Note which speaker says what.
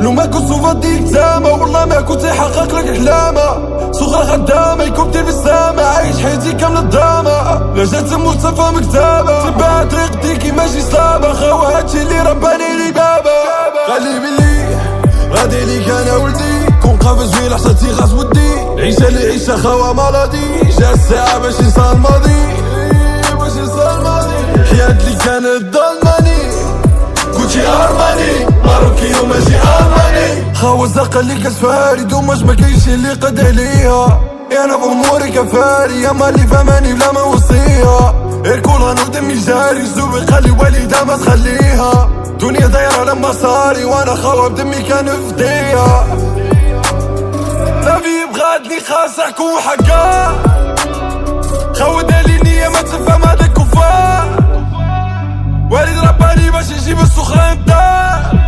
Speaker 1: لو ما كنت صوفاتيك زعما والله ما كنت يحقق لك احلامه. صغرى خدامه يكوبتي في السما، عايش حياتي كامله دراما. لا جات تموت تفهم كتابه، تبع طريقتي كيما شي صابه. خاوة هادشي اللي رباني لي بابا. قالي بلي غادي ليك انا ولدي، كون قافز في لحظتي خاص ودي. عيشه اللي عيشه خاوة مرضي، جا الساعه باش ينسى الماضي. باش ينسى الماضي حياة اللي كانت ظلماني. كوتشي ارماني ماروكي وماشي الماني. خاوة الزرقا اللي كتفاري دوماج ما كاينش اللي قد عليها. انا باموري كفاري يا مالي فماني بلا ما وصيها. الكولان ودمي جاري الزوبي قالي والدها ما تخليها. دنيا دايرة لما صاري وانا خاوة بدمي كان فديها. لا في بغاتني خاص احكو حقا. خاوة دالي نية ما تفهم هذا الكفار. والد رباني باش يجيب السخران دا.